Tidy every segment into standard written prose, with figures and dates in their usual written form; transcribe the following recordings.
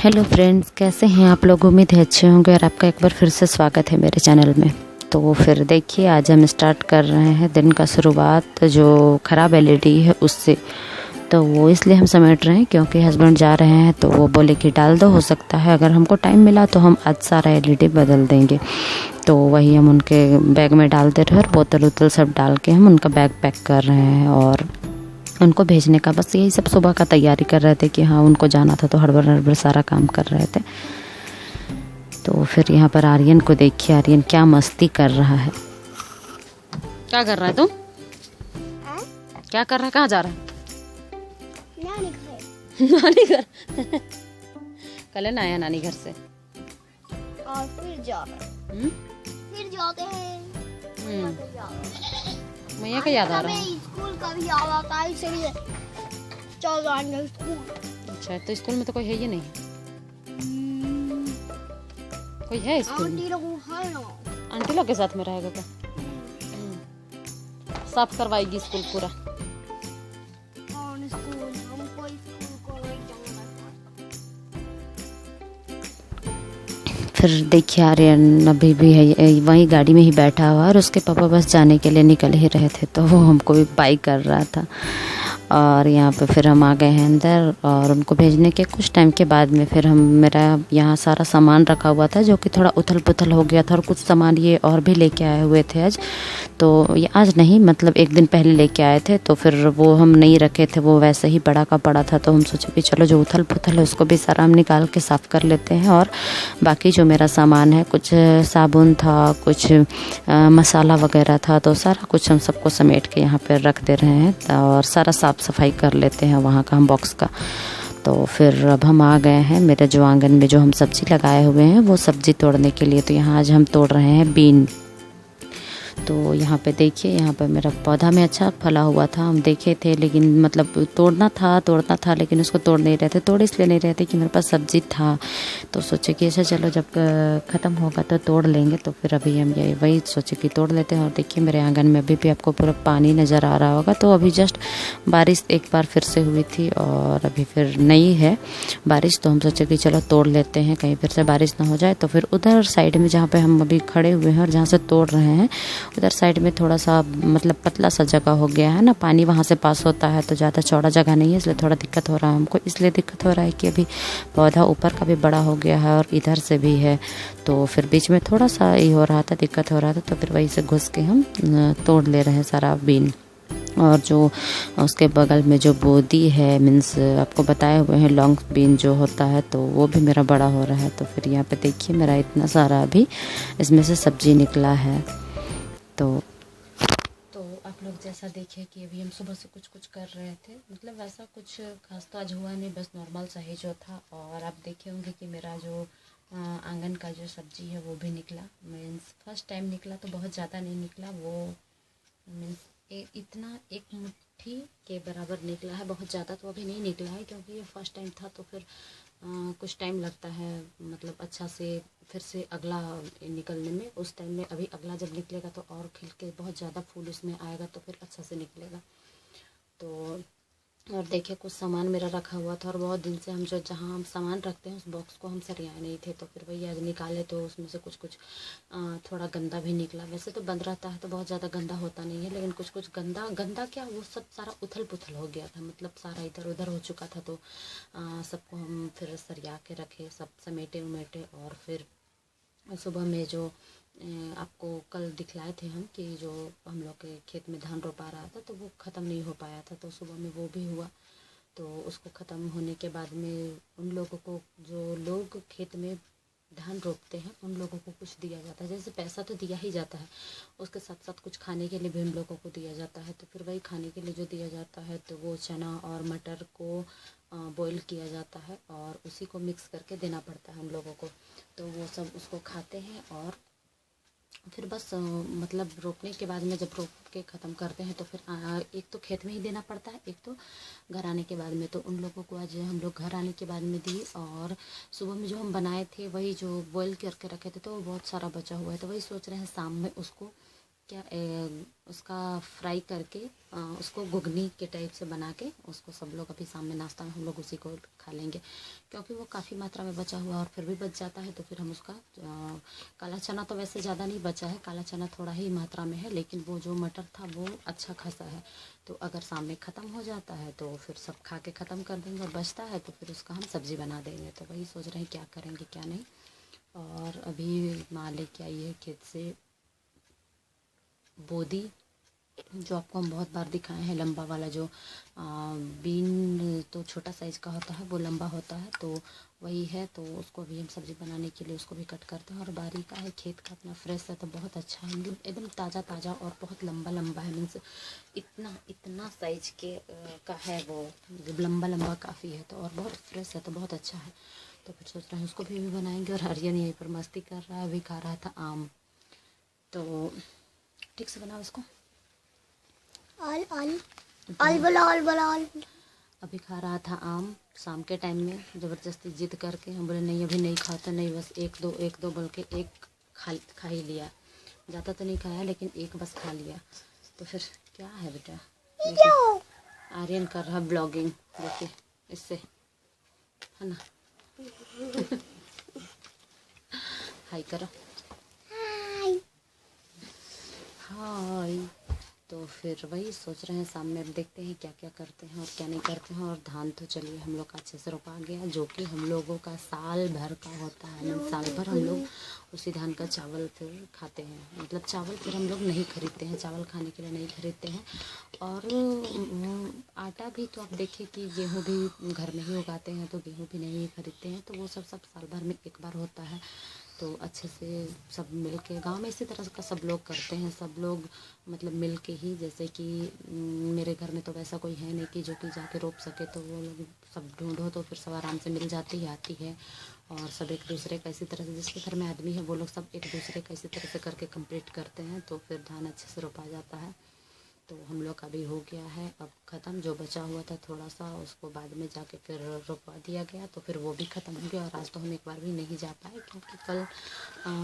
Hello friends, कैसे हैं आप लोग। उम्मीद है अच्छे होंगे और आपका एक बार फिर से स्वागत है मेरे चैनल में। तो फिर देखिए, आज हम स्टार्ट कर रहे हैं दिन का शुरुआत जो ख़राब एलईडी है उससे। तो वो इसलिए हम समेट रहे हैं क्योंकि हस्बैंड जा रहे हैं, तो वो बोले कि डाल दो, हो सकता है अगर हमको टाइम मिला तो हम आज सारा एलईडी बदल देंगे। तो वही हम उनके बैग में डाल दे रहे हैं और बोतल उतल सब डाल के हम उनका बैग पैक कर रहे हैं और उनको भेजने का बस यही सब सुबह का तैयारी कर रहे थे कि हाँ उनको जाना था, तो हड़बड़ हड़बड़ सारा काम कर रहे थे। तो फिर यहाँ पर आर्यन को देखिए, आर्यन क्या मस्ती कर रहा है। क्या कर रहा है तुम? क्या कर रहा है? कहाँ जा रहा है? नानी घर। कल ना आया नानी घर से और फिर जाते हैं मैया का याद आ रहा है। स्कूल का भी याद आता है, इसलिए चल जाएंगे स्कूल। अच्छा, तो स्कूल में तो कोई है ही नहीं। कोई है स्कूल में? आंटी लोग है ना। आंटी लोग के साथ में रहेगा क्या? साफ करवाएगी स्कूल पूरा। फिर देखिए, आर्यन अभी भी है वहीं गाड़ी में ही बैठा हुआ और उसके पापा बस जाने के लिए निकल ही रहे थे, तो वो हमको भी बाई कर रहा था। और यहाँ पे फिर हम आ गए हैं अंदर और उनको भेजने के कुछ टाइम के बाद में फिर मेरा यहाँ सारा सामान रखा हुआ था जो कि थोड़ा उथल पुथल हो गया था, और कुछ सामान ये और भी लेके आए हुए थे आज। तो ये आज नहीं, मतलब एक दिन पहले लेके आए थे, तो फिर वो हम नहीं रखे थे, वो वैसे ही बड़ा का पड़ा था। तो हम सोचे कि चलो जो उथल पुथल है उसको भी सारा हम निकाल के साफ़ कर लेते हैं, और बाकी जो मेरा सामान है, कुछ साबुन था, कुछ मसाला वगैरह था, तो सारा कुछ हम सबको समेट के यहाँ पर रख दे रहे हैं और सारा साफ़ सफाई कर लेते हैं वहाँ का हम बॉक्स का। तो फिर अब हम आ गए हैं मेरे जो आंगन में जो हम सब्ज़ी लगाए हुए हैं वो सब्ज़ी तोड़ने के लिए। तो यहाँ आज हम तोड़ रहे हैं बीन। तो यहाँ पे देखिए, यहाँ पे मेरा पौधा में अच्छा फला हुआ था, हम देखे थे, लेकिन मतलब तोड़ना था लेकिन उसको तोड़ नहीं रहे थे। तोड़ इसलिए नहीं रहे थे कि मेरे पास सब्ज़ी था, तो सोचे कि ऐसा चलो जब ख़त्म होगा तो तोड़ लेंगे। तो फिर अभी हम यही वही सोचे कि तोड़ लेते हैं। और देखिए मेरे आंगन में अभी भी आपको पूरा पानी नज़र आ रहा होगा। तो अभी जस्ट बारिश एक बार फिर से हुई थी और अभी फिर नहीं है बारिश, तो हम सोचे कि चलो तोड़ लेते हैं, कहीं फिर से बारिश ना हो जाए। तो फिर उधर साइड में जहाँ पे हम अभी खड़े हुए हैं और जहाँ से तोड़ रहे हैं, उधर साइड में थोड़ा सा मतलब पतला सा जगह हो गया है ना, पानी वहाँ से पास होता है, तो ज़्यादा चौड़ा जगह नहीं है, इसलिए थोड़ा दिक्कत हो रहा है हमको। इसलिए दिक्कत हो रहा है कि अभी पौधा ऊपर का भी बड़ा हो गया है और इधर से भी है, तो फिर बीच में थोड़ा सा ये हो रहा था, दिक्कत हो रहा था। तो फिर वहीं से घुस के हम तोड़ ले रहे हैं सारा बीन। और जो उसके बगल में जो बोदी है, मीन्स आपको बताए हुए हैं लॉन्ग बीन जो होता है, तो वो भी मेरा बड़ा हो रहा है। तो फिर यहाँ पे देखिए मेरा इतना सारा अभी इसमें से सब्जी निकला है। तो आप लोग जैसा देखे कि अभी हम सुबह से कुछ कर रहे थे, मतलब वैसा कुछ खास तो आज हुआ नहीं, बस नॉर्मल सा ही जो था। और आप देखे होंगे कि मेरा जो आंगन का जो सब्जी है वो भी निकला, मीन्स फर्स्ट टाइम निकला, तो बहुत ज़्यादा नहीं निकला, वो मीन्स इतना एक मुट्ठी के बराबर निकला है, बहुत ज़्यादा तो अभी नहीं निकला है क्योंकि ये फर्स्ट टाइम था। तो फिर कुछ टाइम लगता है, मतलब अच्छा से फिर से अगला निकलने में, उस टाइम में अभी अगला जब निकलेगा तो और खिल के बहुत ज़्यादा फूल उसमें आएगा, तो फिर अच्छा से निकलेगा। तो और देखिए कुछ सामान मेरा रखा हुआ था और बहुत दिन से हम जो जहाँ हम सामान रखते हैं उस बॉक्स को हम सरियाए नहीं थे, तो फिर वही आज निकाले, तो उसमें से कुछ थोड़ा गंदा भी निकला। वैसे तो बंद रहता है तो बहुत ज़्यादा गंदा होता नहीं है, लेकिन कुछ गंदा क्या, वो सब सारा उथल पुथल हो गया था, मतलब सारा इधर उधर हो चुका था। तो सबको हम फिर सरिया के रखे, सब समेटे उमेटे। और फिर सुबह में जो आपको कल दिखलाए थे हम कि जो हम लोग के खेत में धान रोपा रहा था, तो वो ख़त्म नहीं हो पाया था, तो सुबह में वो भी हुआ। तो उसको ख़त्म होने के बाद में उन लोगों को, जो लोग खेत में धान रोपते हैं, उन लोगों को कुछ दिया जाता है। जैसे पैसा तो दिया ही जाता है, उसके साथ साथ कुछ खाने के लिए भी हम लोगों को दिया जाता है। तो फिर वही खाने के लिए जो दिया जाता है, तो वो चना और मटर को बॉईल किया जाता है और उसी को मिक्स करके देना पड़ता है हम लोगों को। तो वो सब उसको खाते हैं और फिर बस मतलब रोपने के बाद में जब रोप के ख़त्म करते हैं तो फिर एक तो खेत में ही देना पड़ता है, एक तो घर आने के बाद में। तो उन लोगों को आज हम लोग घर आने के बाद में दिए। और सुबह में जो हम बनाए थे, वही जो बॉईल करके रखे थे, तो वो बहुत सारा बचा हुआ है, तो वही सोच रहे हैं शाम में उसको क्या उसका फ्राई करके उसको घुगनी के टाइप से बना के उसको सब लोग अभी शाम में नाश्ता में हम लोग उसी को खा लेंगे, क्योंकि वो काफ़ी मात्रा में बचा हुआ और फिर भी बच जाता है तो फिर हम उसका काला चना तो वैसे ज़्यादा नहीं बचा है, काला चना थोड़ा ही मात्रा में है, लेकिन वो जो मटर था वो अच्छा खासा है, तो अगर शाम में ख़त्म हो जाता है तो फिर सब खा के ख़त्म कर देंगे, और बचता है तो फिर उसका हम सब्ज़ी बना देंगे। तो वही सोच रहे हैं क्या करेंगे क्या नहीं। और अभी माँ लेके आई है खेत से बोदी, जो आपको हम बहुत बार दिखाए हैं, लंबा वाला जो बीन तो छोटा साइज़ का होता है, वो लंबा होता है, तो वही है। तो उसको भी हम सब्ज़ी बनाने के लिए उसको भी कट करते हैं। और बारी का है, खेत का अपना फ्रेश है तो बहुत अच्छा है, एकदम ताज़ा ताज़ा और बहुत लंबा लंबा है, मीन्स इतना साइज के का है वो, लंबा लंबा काफ़ी है तो, और बहुत फ्रेश है तो बहुत अच्छा है। तो फिर सोच रहे हैं उसको भी बनाएंगे। और आर्यन यहीं पर मस्ती कर रहा है, अभी खा रहा था आम, तो ठीक से बनाओ इसको। अभी खा रहा था आम शाम के टाइम में, ज़बरदस्ती जिद करके हम बोले नहीं अभी नहीं खाता, नहीं बस एक दो बोल के एक खा ही लिया, ज़्यादा तो नहीं खाया लेकिन एक बस खा लिया। तो फिर क्या है बेटा, आर्यन कर रहा ब्लॉगिंग, देखिए इससे है ना। हाय करो, हाय। तो फिर वही सोच रहे हैं शाम में, अब देखते हैं क्या क्या करते हैं और क्या नहीं करते हैं। और धान तो चलिए हम लोग अच्छे से रोपा गया, जो कि हम लोगों का साल भर का होता है, साल भर हम लोग उसी धान का चावल फिर खाते हैं, मतलब चावल फिर हम लोग नहीं खरीदते हैं, चावल खाने के लिए नहीं खरीदते हैं। और आटा भी तो आप देखिए कि गेहूँ भी घर में ही उगाते हैं, तो गेहूँ भी नहीं खरीदते हैं, तो वो सब साल भर में एक बार होता है। तो अच्छे से सब मिल के गाँव में इसी तरह का सब लोग करते हैं, सब लोग मतलब मिल के ही, जैसे कि मेरे घर में तो वैसा कोई है नहीं कि जो कि जाके रोप सके, तो वो लोग सब ढूंढो तो फिर सब आराम से मिल जाती आती है। और सब एक दूसरे का इसी तरह से, जिसके घर में आदमी है वो लोग सब एक दूसरे का इसी तरह से करके कंप्लीट करते हैं, तो फिर धान अच्छे से रोपा जाता है। तो हम लोग का भी हो गया है अब ख़त्म, जो बचा हुआ था थोड़ा सा उसको बाद में जाके फिर रोपवा दिया गया, तो फिर वो भी ख़त्म हो गया। और आज तो हम एक बार भी नहीं जा पाए, क्योंकि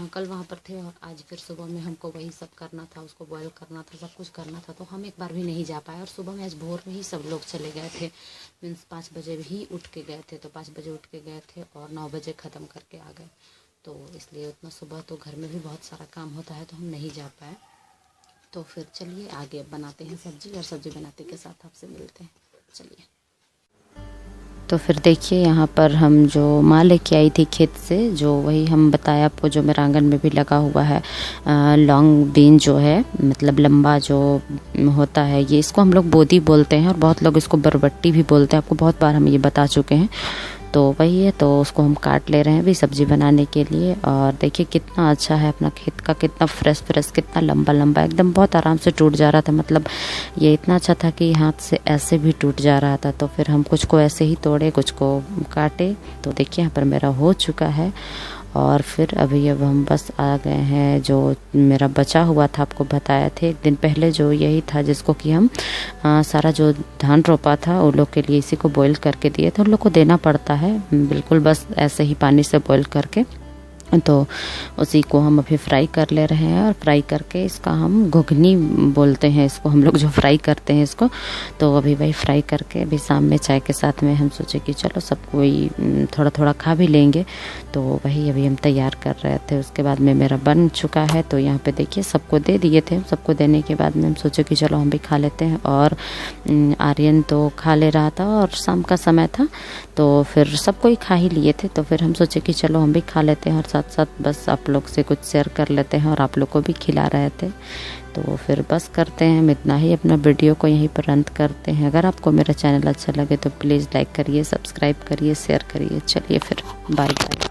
कल वहाँ पर थे, और आज फिर सुबह में हमको वही सब करना था, उसको बॉयल करना था, सब कुछ करना था, तो हम एक बार भी नहीं जा पाए। और सुबह में आज भोर में ही सब लोग चले गए थे, मीन्स 5 बजे ही उठ के गए थे, तो 5 बजे उठ के गए थे और 9 बजे ख़त्म करके आ गए, तो इसलिए उतना सुबह तो घर में भी बहुत सारा काम होता है, तो हम नहीं जा पाए। तो फिर चलिए आगे बनाते हैं सब्जी, और सब्जी बनाते के साथ आपसे मिलते हैं, चलिए। तो फिर देखिए यहाँ पर हम जो माँ लेके आई थी खेत से, जो वही हम बताया आपको, जो मेरा आंगन में भी लगा हुआ है, लॉन्ग बीन जो है, मतलब लंबा जो होता है, ये इसको हम लोग बोदी बोलते हैं, और बहुत लोग इसको बरबट्टी भी बोलते हैं, आपको बहुत बार हम ये बता चुके हैं। तो वही है, तो उसको हम काट ले रहे हैं अभी सब्ज़ी बनाने के लिए। और देखिए कितना अच्छा है अपना खेत का, कितना फ्रेश कितना लंबा लंबा, एकदम बहुत आराम से टूट जा रहा था, मतलब ये इतना अच्छा था कि हाथ से ऐसे भी टूट जा रहा था। तो फिर हम कुछ को ऐसे ही तोड़े, कुछ को काटे। तो देखिए यहाँ पर मेरा हो चुका है। और फिर अब हम बस आ गए हैं, जो मेरा बचा हुआ था आपको बताया थे एक दिन पहले, जो यही था जिसको कि हम सारा जो धान रोपा था उन लोग के लिए इसी को बॉईल करके दिए थे। उन लोग को देना पड़ता है बिल्कुल बस ऐसे ही पानी से बॉईल करके, तो उसी को हम अभी फ्राई कर ले रहे हैं। और फ्राई करके इसका हम घुगनी बोलते हैं इसको, हम लोग जो फ्राई करते हैं इसको। तो अभी वही फ्राई करके अभी शाम में चाय के साथ में हम सोचे कि चलो सब कोई थोड़ा थोड़ा खा भी लेंगे, तो वही अभी हम तैयार कर रहे थे। उसके बाद में मेरा बन चुका है, तो यहाँ पे देखिए सबको दे दिए थे। सबको देने के बाद में हम सोचे कि चलो हम भी खा लेते हैं। और आर्यन तो खा ले रहा था और शाम का समय था, तो फिर सबको ही खा ही लिए थे। तो फिर हम सोचे कि चलो हम भी खा लेते हैं, और साथ साथ बस आप लोग से कुछ शेयर कर लेते हैं, और आप लोग को भी खिला रहे थे। तो फिर बस करते हैं हम इतना ही, अपना वीडियो को यहीं पर अंत करते हैं। अगर आपको मेरा चैनल अच्छा लगे तो प्लीज़ लाइक करिए, सब्सक्राइब करिए, शेयर करिए। चलिए फिर बाय बाय।